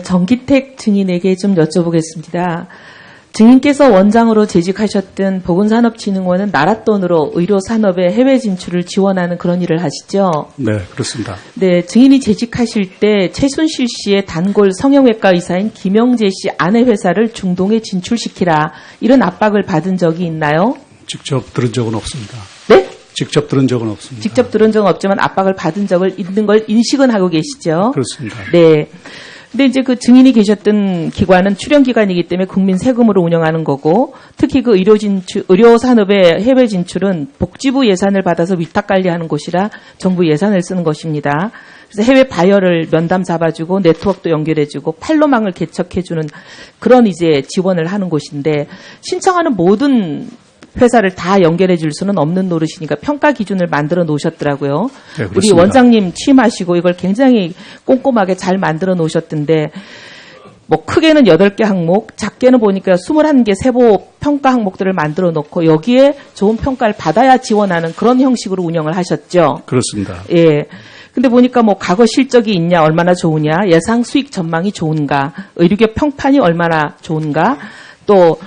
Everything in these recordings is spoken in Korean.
정기택 증인에게 좀 여쭤보겠습니다. 증인께서 원장으로 재직하셨던 보건산업진흥원은 나라 돈으로 의료산업의 해외 진출을 지원하는 그런 일을 하시죠? 네, 그렇습니다. 네, 증인이 재직하실 때 최순실 씨의 단골 성형외과 의사인 김영재 씨 아내 회사를 중동에 진출시키라 이런 압박을 받은 적이 있나요? 직접 들은 적은 없습니다. 네? 직접 들은 적은 없습니다. 직접 들은 적은 없지만 압박을 받은 적을 있는 걸 인식은 하고 계시죠? 그렇습니다. 네. 근데 이제 그 증인이 계셨던 기관은 출연기관이기 때문에 국민 세금으로 운영하는 거고, 특히 그 의료 산업의 해외 진출은 복지부 예산을 받아서 위탁 관리하는 곳이라 정부 예산을 쓰는 것입니다. 그래서 해외 바이어를 면담 잡아주고 네트워크도 연결해주고 팔로망을 개척해주는 그런 이제 지원을 하는 곳인데, 신청하는 모든 회사를 다 연결해 줄 수는 없는 노릇이니까 평가 기준을 만들어 놓으셨더라고요. 네, 우리 원장님 취임하시고 이걸 굉장히 꼼꼼하게 잘 만들어 놓으셨던데, 뭐 크게는 8개 항목, 작게는 보니까 21개 세부 평가 항목들을 만들어 놓고 여기에 좋은 평가를 받아야 지원하는 그런 형식으로 운영을 하셨죠. 그렇습니다. 예. 근데 보니까 뭐 과거 실적이 있냐, 얼마나 좋으냐, 예상 수익 전망이 좋은가, 의료계 평판이 얼마나 좋은가, 또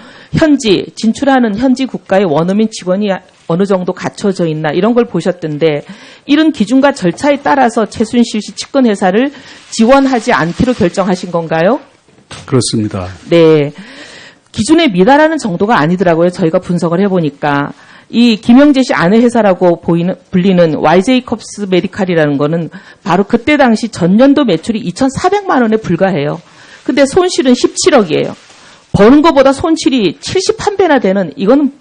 진출하는 현지 국가의 원어민 직원이 어느 정도 갖춰져 있나 이런 걸 보셨던데, 이런 기준과 절차에 따라서 최순실 씨 측근 회사를 지원하지 않기로 결정하신 건가요? 그렇습니다. 네. 기준에 미달하는 정도가 아니더라고요. 저희가 분석을 해보니까. 이 김영재 씨 아내 회사라고 불리는 YJ컵스 메디칼이라는 거는 바로 그때 당시 전년도 매출이 2,400만 원에 불과해요. 근데 손실은 17억이에요. 버는 것보다 손실이 71배나 되는, 이건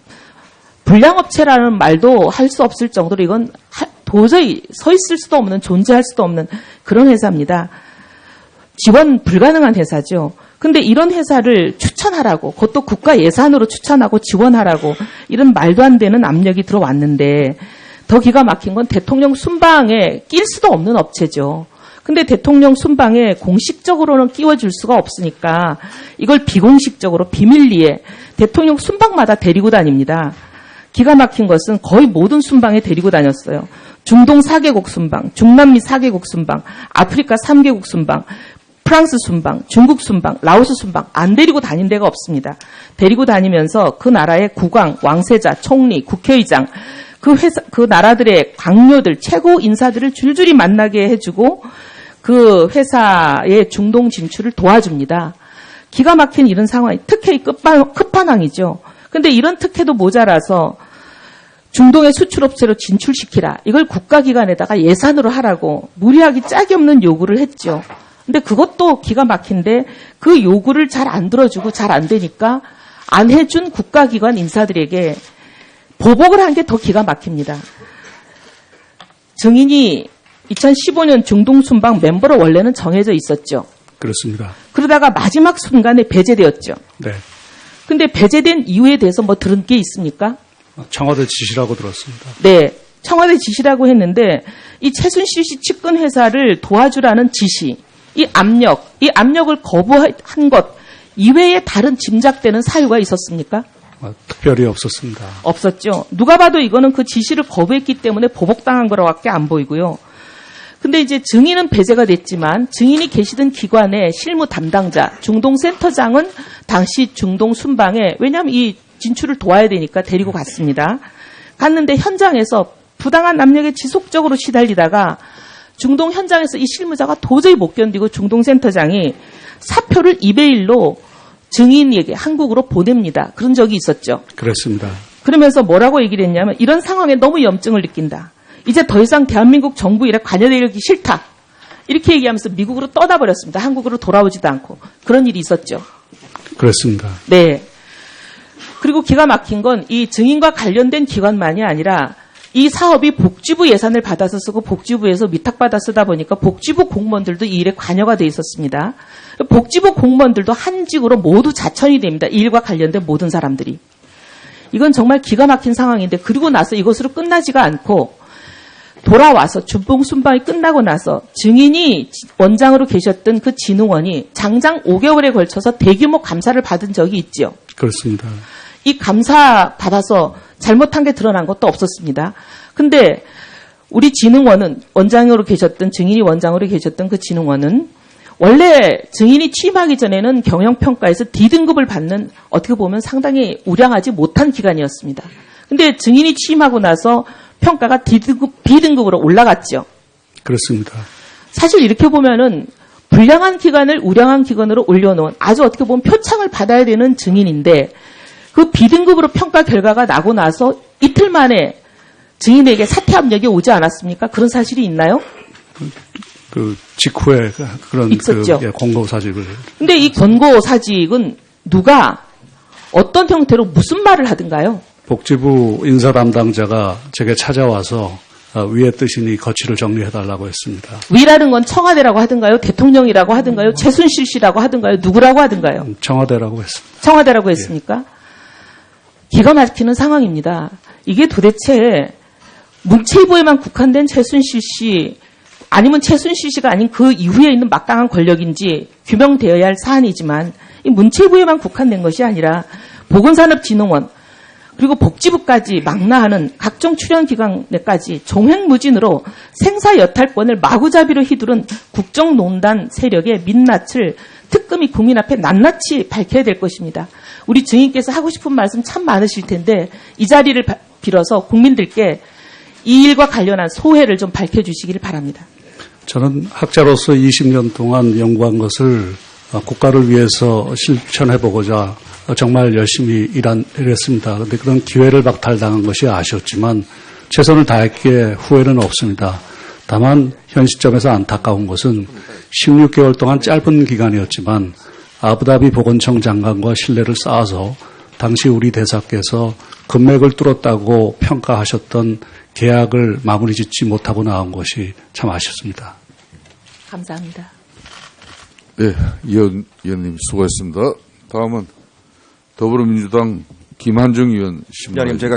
불량업체라는 말도 할 수 없을 정도로 이건 도저히 서 있을 수도 없는, 존재할 수도 없는 그런 회사입니다. 지원 불가능한 회사죠. 근데 이런 회사를 추천하라고, 그것도 국가 예산으로 추천하고 지원하라고, 이런 말도 안 되는 압력이 들어왔는데, 더 기가 막힌 건 대통령 순방에 낄 수도 없는 업체죠. 근데 대통령 순방에 공식적으로는 끼워줄 수가 없으니까 이걸 비공식적으로 비밀리에 대통령 순방마다 데리고 다닙니다. 기가 막힌 것은 거의 모든 순방에 데리고 다녔어요. 중동 4개국 순방, 중남미 4개국 순방, 아프리카 3개국 순방, 프랑스 순방, 중국 순방, 라오스 순방 안 데리고 다닌 데가 없습니다. 데리고 다니면서 그 나라의 국왕, 왕세자, 총리, 국회의장, 그 나라들의 강요들, 최고 인사들을 줄줄이 만나게 해주고 그 회사의 중동 진출을 도와줍니다. 기가 막힌 이런 상황이 특혜의 끝판왕이죠. 근데 이런 특혜도 모자라서 중동의 수출업체로 진출시키라. 이걸 국가기관에다가 예산으로 하라고 무리하기 짝이 없는 요구를 했죠. 근데 그것도 기가 막힌데 그 요구를 잘 안 들어주고 잘 안 되니까 안 해준 국가기관 인사들에게 보복을 한 게 더 기가 막힙니다. 증인이 2015년 중동 순방 멤버로 원래는 정해져 있었죠. 그렇습니다. 그러다가 마지막 순간에 배제되었죠. 네. 근데 배제된 이유에 대해서 뭐 들은 게 있습니까? 청와대 지시라고 들었습니다. 네. 청와대 지시라고 했는데 이 최순실 씨 측근 회사를 도와주라는 지시, 이 압력을 거부한 것 이외에 다른 짐작되는 사유가 있었습니까? 특별히 없었습니다. 없었죠. 누가 봐도 이거는 그 지시를 거부했기 때문에 보복당한 거라고밖에 안 보이고요. 근데 이제 증인은 배제가 됐지만 증인이 계시던 기관의 실무 담당자, 중동센터장은 당시 중동 순방에, 왜냐하면 이 진출을 도와야 되니까 데리고 갔습니다. 갔는데 현장에서 부당한 압력에 지속적으로 시달리다가 중동 현장에서 이 실무자가 도저히 못 견디고 중동센터장이 사표를 2대 1로 증인에게 한국으로 보냅니다. 그런 적이 있었죠. 그렇습니다. 그러면서 뭐라고 얘기를 했냐면 이런 상황에 너무 염증을 느낀다. 이제 더 이상 대한민국 정부 일에 관여되기 싫다. 이렇게 얘기하면서 미국으로 떠나버렸습니다. 한국으로 돌아오지도 않고. 그런 일이 있었죠. 그렇습니다. 네. 그리고 기가 막힌 건 이 증인과 관련된 기관만이 아니라 이 사업이 복지부 예산을 받아서 쓰고 복지부에서 위탁받아 쓰다 보니까 복지부 공무원들도 이 일에 관여가 돼 있었습니다. 복지부 공무원들도 한직으로 모두 자천이 됩니다. 이 일과 관련된 모든 사람들이. 이건 정말 기가 막힌 상황인데, 그리고 나서 이것으로 끝나지가 않고 돌아와서 중동 순방이 끝나고 나서 증인이 원장으로 계셨던 그 진흥원이 장장 5개월에 걸쳐서 대규모 감사를 받은 적이 있죠. 그렇습니다. 이 감사 받아서 잘못한 게 드러난 것도 없었습니다. 근데 우리 진흥원은 원장으로 계셨던, 증인이 원장으로 계셨던 그 진흥원은 원래 증인이 취임하기 전에는 경영평가에서 D등급을 받는 어떻게 보면 상당히 우량하지 못한 기관이었습니다. 근데 증인이 취임하고 나서 평가가 B등급으로 올라갔죠. 그렇습니다. 사실 이렇게 보면은 불량한 기관을 우량한 기관으로 올려놓은 아주 어떻게 보면 표창을 받아야 되는 증인인데 그 B등급으로 평가 결과가 나고 나서 이틀 만에 증인에게 사퇴 압력이 오지 않았습니까? 그런 사실이 있나요? 그 직후에 그런 있었죠. 공고 사직을. 근데 이 권고 사직은 누가 어떤 형태로 무슨 말을 하든가요? 복지부 인사 담당자가 제게 찾아와서 위의 뜻이니 거취를 정리해달라고 했습니다. 위라는 건 청와대라고 하든가요? 대통령이라고 하든가요? 최순실 씨라고 하든가요? 누구라고 하든가요? 청와대라고 했습니다. 청와대라고 했습니까? 기가 막히는 상황입니다. 이게 도대체 문체부에만 국한된 최순실 씨 아니면 최순실 씨가 아닌 그 이후에 있는 막강한 권력인지 규명되어야 할 사안이지만 이 문체부에만 국한된 것이 아니라 보건산업진흥원 그리고 복지부까지 망라하는 각종 출연기관에까지 종횡무진으로 생사여탈권을 마구잡이로 휘두른 국정농단 세력의 민낯을 특검이 국민 앞에 낱낱이 밝혀야 될 것입니다. 우리 증인께서 하고 싶은 말씀 참 많으실 텐데 이 자리를 빌어서 국민들께 이 일과 관련한 소회를 좀 밝혀주시기를 바랍니다. 저는 학자로서 20년 동안 연구한 것을 국가를 위해서 실천해보고자 정말 열심히 일했습니다. 그런데 그런 기회를 박탈당한 것이 아쉬웠지만 최선을 다했기에 후회는 없습니다. 다만 현 시점에서 안타까운 것은 16개월 동안 짧은 기간이었지만 아부다비 보건청 장관과 신뢰를 쌓아서 당시 우리 대사께서 금맥을 뚫었다고 평가하셨던 계약을 마무리 짓지 못하고 나온 것이 참 아쉽습니다. 감사합니다. 네, 의원님 수고했습니다. 다음은 더불어민주당 김한중 의원. 위원님, 제가